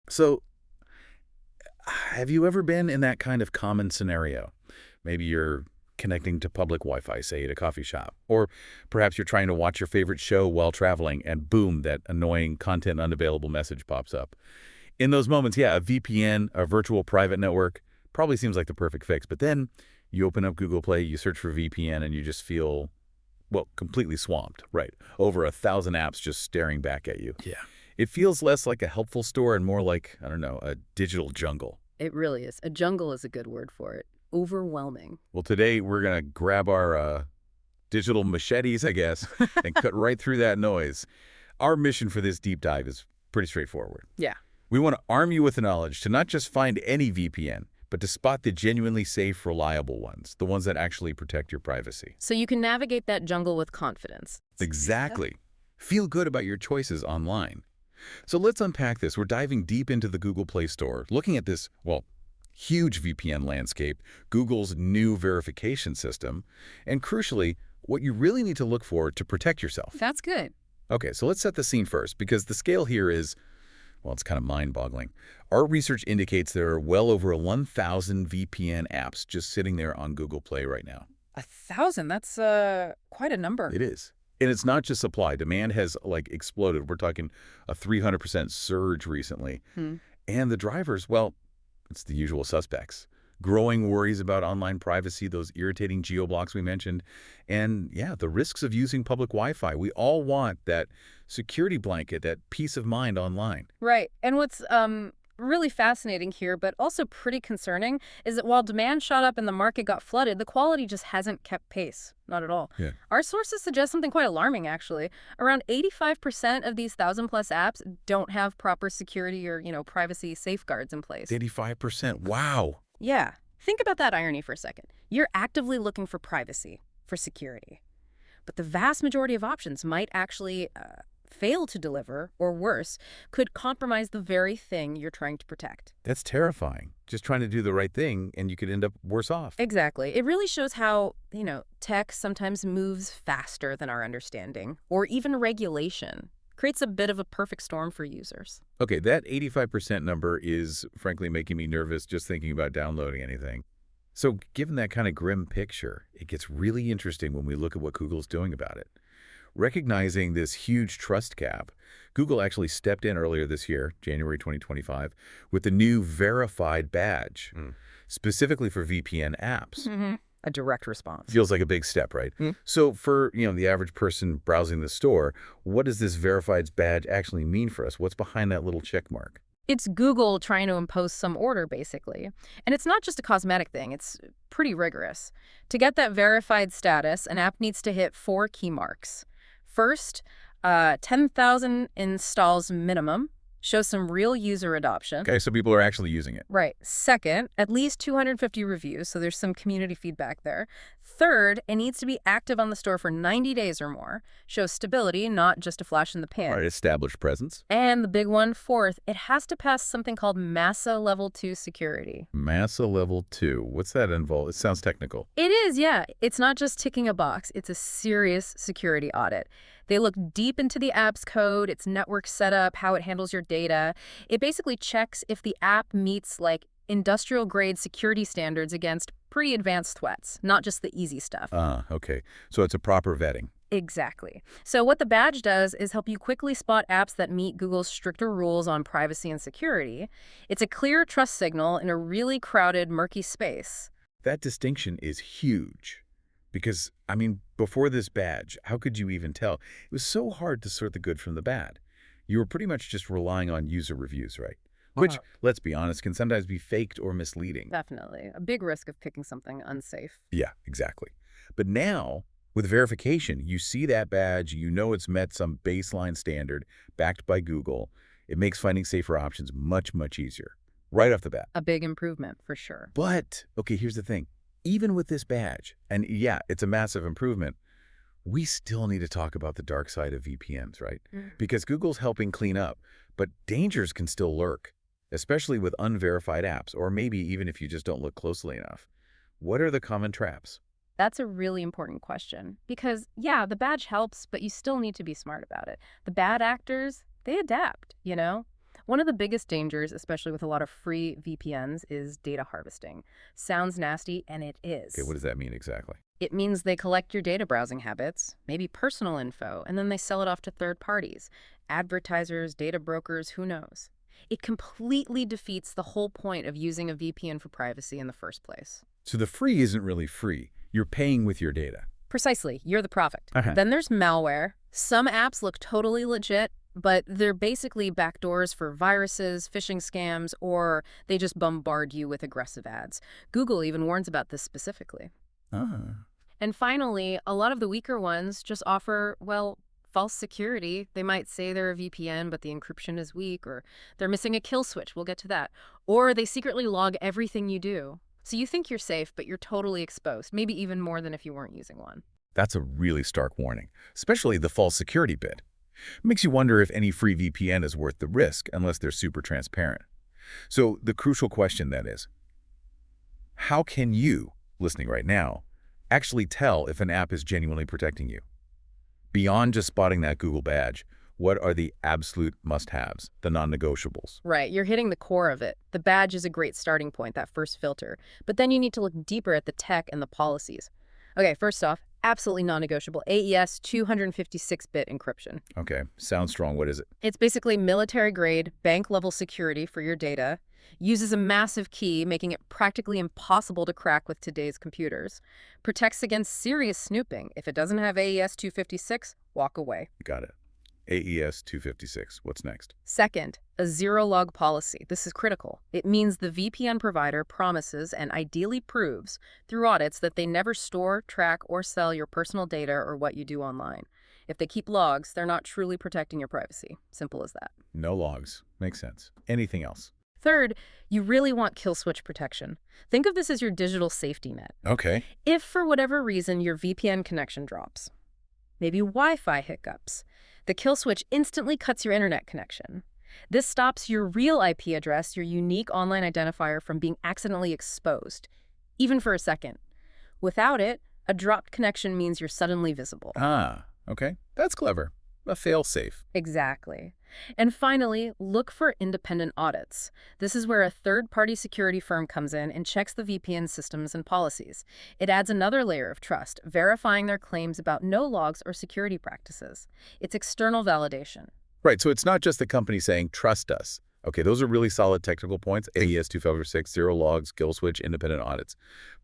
So, have you ever been in that kind of common scenario? Maybe you're connecting to public Wi-Fi, say at a coffee shop, or perhaps you're trying to watch your favorite show while traveling, and boom, that annoying content unavailable message pops up. In those moments, yeah, a VPN, a virtual private network, probably seems like the perfect fix. But then you open up Google Play, you search for VPN, and you just feel, well, completely swamped, right? Over 1,000 apps just staring back at you. Yeah. It feels less like a helpful store and more like, I don't know, a digital jungle. It really is. A jungle is a good word for it. Overwhelming. Well, today we're going to grab our digital machetes, I guess, and cut right through that noise. Our mission for this deep dive is pretty straightforward. Yeah. We want to arm you with the knowledge to not just find any VPN, but to spot the genuinely safe, reliable ones, the ones that actually protect your privacy. So you can navigate that jungle with confidence. Exactly. Feel good about your choices online. So let's unpack this. We're diving deep into the Google Play Store, looking at this, well, huge VPN landscape, Google's new verification system, and crucially, what you really need to look for to protect yourself. That's good. Okay, so let's set the scene first, because the scale here is, well, it's kind of mind-boggling. Our research indicates there are well over 1,000 VPN apps just sitting there on Google Play right now. 1,000? That's quite a number. It is. And it's not just supply. Demand has, like, exploded. We're talking a 300% surge recently. And the drivers, well, it's the usual suspects. Growing worries about online privacy, those irritating geoblocks we mentioned, and, yeah, the risks of using public Wi-Fi. We all want that security blanket, that peace of mind online. Right. And what's really fascinating here, but also pretty concerning, is that while demand shot up and the market got flooded, the quality just hasn't kept pace. Not at all. Yeah. Our sources suggest something quite alarming, actually. Around 85% of these 1,000-plus apps don't have proper security or, privacy safeguards in place. 85%. Wow. Yeah. Think about that irony for a second. You're actively looking for privacy, for security. But the vast majority of options might actually fail to deliver, or worse, could compromise the very thing you're trying to protect. That's terrifying. Just trying to do the right thing, and you could end up worse off. Exactly. It really shows how, tech sometimes moves faster than our understanding, or even regulation. Creates a bit of a perfect storm for users. Okay, that 85% number is, frankly, making me nervous just thinking about downloading anything. So given that kind of grim picture, it gets really interesting when we look at what Google's doing about it. Recognizing this huge trust gap, Google actually stepped in earlier this year, January 2025, with the new verified badge, specifically for VPN apps. A direct response. Feels like a big step, right? So for, the average person browsing the store, what does this verified badge actually mean for us? What's behind that little check mark? It's Google trying to impose some order, basically. And it's not just a cosmetic thing. It's pretty rigorous. To get that verified status, an app needs to hit 4 key marks. First, 10,000 installs minimum. Shows some real user adoption. Okay, so people are actually using it. Right. Second, at least 250 reviews, so there's some community feedback there. Third, it needs to be active on the store for 90 days or more. Shows stability, not just a flash in the pan. All right, established presence. And the big one, fourth, it has to pass something called MASA Level 2 security. MASA Level 2. What's that involve? It sounds technical. It is, yeah. It's not just ticking a box. It's a serious security audit. They look deep into the app's code, its network setup, how it handles your data. It basically checks if the app meets, industrial-grade security standards against pretty advanced threats, not just the easy stuff. Okay. So it's a proper vetting. Exactly. So what the badge does is help you quickly spot apps that meet Google's stricter rules on privacy and security. It's a clear trust signal in a really crowded, murky space. That distinction is huge. Because, before this badge, how could you even tell? It was so hard to sort the good from the bad. You were pretty much just relying on user reviews, right? Which, let's be honest, can sometimes be faked or misleading. Definitely. A big risk of picking something unsafe. Yeah, exactly. But now, with verification, you see that badge, you know it's met some baseline standard backed by Google. It makes finding safer options much, much easier. Right off the bat. A big improvement, for sure. But, okay, here's the thing. Even with this badge, and yeah, it's a massive improvement, we still need to talk about the dark side of VPNs, right? Because Google's helping clean up, but dangers can still lurk, especially with unverified apps, or maybe even if you just don't look closely enough. What are the common traps? That's a really important question. Because, yeah, the badge helps, but you still need to be smart about it. The bad actors, they adapt, One of the biggest dangers, especially with a lot of free VPNs, is data harvesting. Sounds nasty, and it Okay, is. what does that mean exactly? It means they collect your data browsing habits, maybe personal info, and then they sell it off to third parties, advertisers, data brokers, who knows. It completely defeats the whole point of using a VPN for privacy in the first place. So the free isn't really free. You're paying with your data. Precisely, you're the product. Uh-huh. Then there's malware. Some apps look totally legit, but they're basically backdoors for viruses, phishing scams, or they just bombard you with aggressive ads. Google even warns about this specifically. Ah. And finally, a lot of the weaker ones just offer, well, false security. They might say they're a VPN, but the encryption is weak, or they're missing a kill switch. We'll get to that. Or they secretly log everything you do. So you think you're safe, but you're totally exposed, maybe even more than if you weren't using one. That's a really stark warning, especially the false security bit. Makes you wonder if any free VPN is worth the risk unless they're super transparent. So the crucial question then is, how can you, listening right now, actually tell if an app is genuinely protecting you? Beyond just spotting that Google badge, what are the absolute must-haves, the non-negotiables? Right, you're hitting the core of it. The badge is a great starting point, that first filter. But then you need to look deeper at the tech and the policies. Okay, first off, absolutely non-negotiable. AES 256-bit encryption. Okay, sounds strong. What is it? It's basically military-grade, bank-level security for your data. Uses a massive key, making it practically impossible to crack with today's computers. Protects against serious snooping. If it doesn't have AES 256, walk away. Got it. AES 256. What's next? Second, a zero-log policy. This is critical. It means the VPN provider promises and ideally proves through audits that they never store, track, or sell your personal data or what you do online. If they keep logs, they're not truly protecting your privacy. Simple as that. No logs. Makes sense. Anything else? Third, you really want kill switch protection. Think of this as your digital safety net. Okay. If for whatever reason your VPN connection drops, maybe Wi-Fi hiccups, the kill switch instantly cuts your internet connection. This stops your real IP address, your unique online identifier, from being accidentally exposed, even for a second. Without it, a dropped connection means you're suddenly visible. Ah, okay. That's clever. A fail-safe. Exactly. And finally, look for independent audits. This is where a third-party security firm comes in and checks the VPN systems and policies. It adds another layer of trust, verifying their claims about no logs or security practices. It's external validation. Right, so it's not just the company saying, trust us. Okay, those are really solid technical points. AES 256, zero logs, kill switch, independent audits.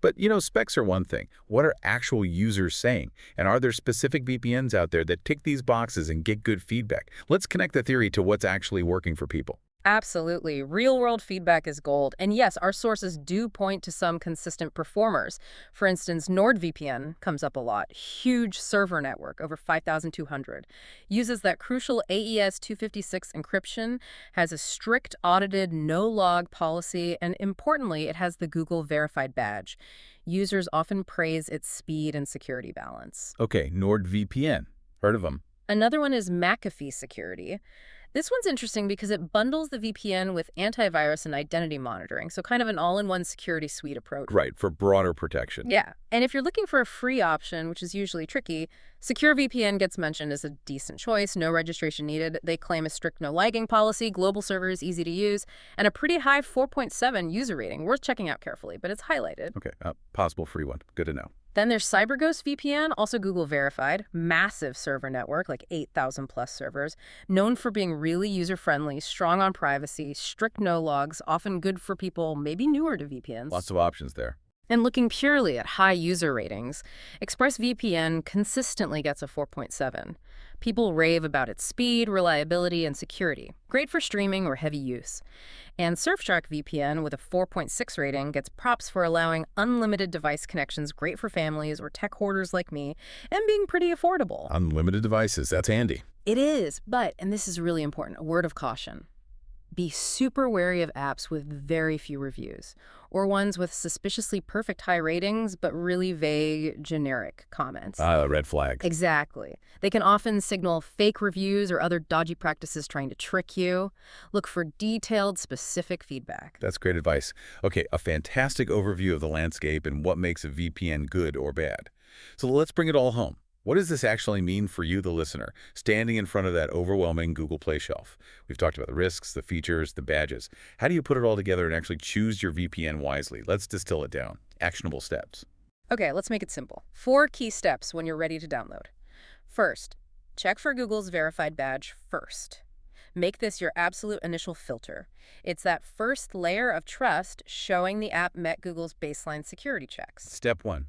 But, specs are one thing. What are actual users saying? And are there specific VPNs out there that tick these boxes and get good feedback? Let's connect the theory to what's actually working for people. Absolutely. Real-world feedback is gold. And yes, our sources do point to some consistent performers. For instance, NordVPN comes up a lot. Huge server network, over 5,200. Uses that crucial AES 256 encryption, has a strict audited no-log policy, and importantly, it has the Google verified badge. Users often praise its speed and security balance. Okay, NordVPN. Heard of them. Another one is McAfee Security. This one's interesting because it bundles the VPN with antivirus and identity monitoring, so kind of an all-in-one security suite approach. Right, for broader protection. Yeah, and if you're looking for a free option, which is usually tricky, Secure VPN gets mentioned as a decent choice, no registration needed. They claim a strict no-lagging policy, global servers, easy to use, and a pretty high 4.7 user rating. Worth checking out carefully, but it's highlighted. Okay, possible free one. Good to know. Then there's CyberGhost VPN, also Google verified, massive server network, like 8,000 plus servers, known for being really user-friendly, strong on privacy, strict no logs, often good for people maybe newer to VPNs. Lots of options there. And looking purely at high user ratings, ExpressVPN consistently gets a 4.7. People rave about its speed, reliability, and security. Great for streaming or heavy use. And Surfshark VPN, with a 4.6 rating, gets props for allowing unlimited device connections, great for families or tech hoarders like me, and being pretty affordable. Unlimited devices, that's handy. It is, but, and this is really important, a word of caution. Be super wary of apps with very few reviews, or ones with suspiciously perfect high ratings but really vague, generic comments. Red flag. Exactly. They can often signal fake reviews or other dodgy practices trying to trick you. Look for detailed, specific feedback. That's great advice. Okay, a fantastic overview of the landscape and what makes a VPN good or bad. So let's bring it all home. What does this actually mean for you, the listener, standing in front of that overwhelming Google Play shelf? We've talked about the risks, the features, the badges. How do you put it all together and actually choose your VPN wisely? Let's distill it down. Actionable steps. Okay, let's make it simple. 4 key steps when you're ready to download. First, check for Google's verified badge first. Make this your absolute initial filter. It's that first layer of trust showing the app met Google's baseline security checks. Step 1.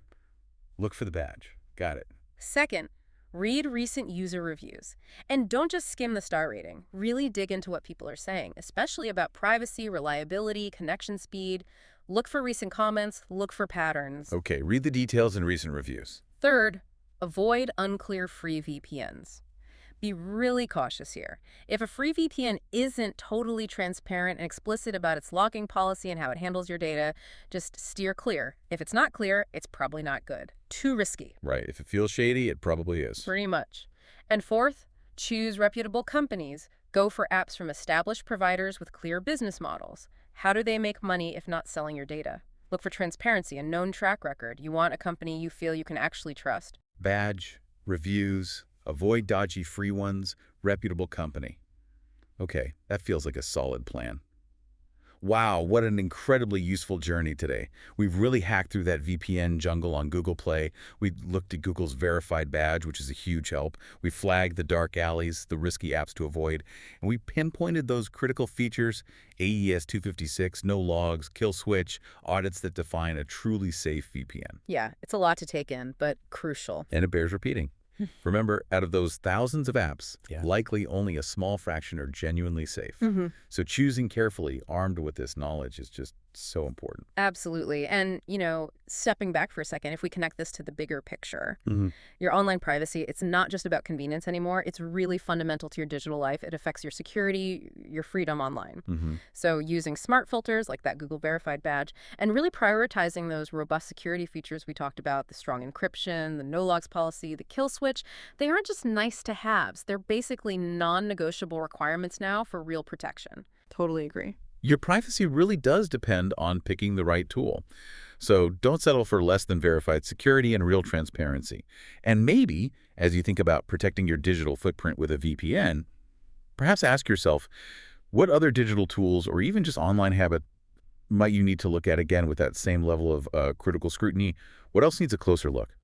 Look for the badge. Got it. Second, read recent user reviews. And don't just skim the star rating. Really dig into what people are saying, especially about privacy, reliability, connection speed. Look for recent comments, look for patterns. Okay, read the details in recent reviews. Third, avoid unclear free VPNs. Be really cautious here. If a free VPN isn't totally transparent and explicit about its logging policy and how it handles your data, just steer clear. If it's not clear, it's probably not good. Too risky. Right. If it feels shady, it probably is. Pretty much. And fourth, choose reputable companies. Go for apps from established providers with clear business models. How do they make money if not selling your data? Look for transparency and known track record. You want a company you feel you can actually trust. Badge, reviews, avoid dodgy free ones, reputable company. Okay, that feels like a solid plan. Wow, what an incredibly useful journey today. We've really hacked through that VPN jungle on Google Play. We looked at Google's verified badge, which is a huge help. We flagged the dark alleys, the risky apps to avoid, and we pinpointed those critical features: AES 256, no logs, kill switch, audits that define a truly safe VPN. Yeah, it's a lot to take in, but crucial. And it bears repeating. Remember, out of those thousands of apps, likely only a small fraction are genuinely safe. So choosing carefully, armed with this knowledge, is just so important. Absolutely. And, stepping back for a second, if we connect this to the bigger picture, your online privacy, it's not just about convenience anymore. It's really fundamental to your digital life. It affects your security, your freedom online. So using smart filters like that Google verified badge, and really prioritizing those robust security features we talked about, the strong encryption, the no logs policy, the kill switch, they aren't just nice to haves. They're basically non-negotiable requirements now for real protection. Totally agree. Your privacy really does depend on picking the right tool. So don't settle for less than verified security and real transparency. And maybe, as you think about protecting your digital footprint with a VPN, perhaps ask yourself, what other digital tools or even just online habit might you need to look at again with that same level of critical scrutiny? What else needs a closer look?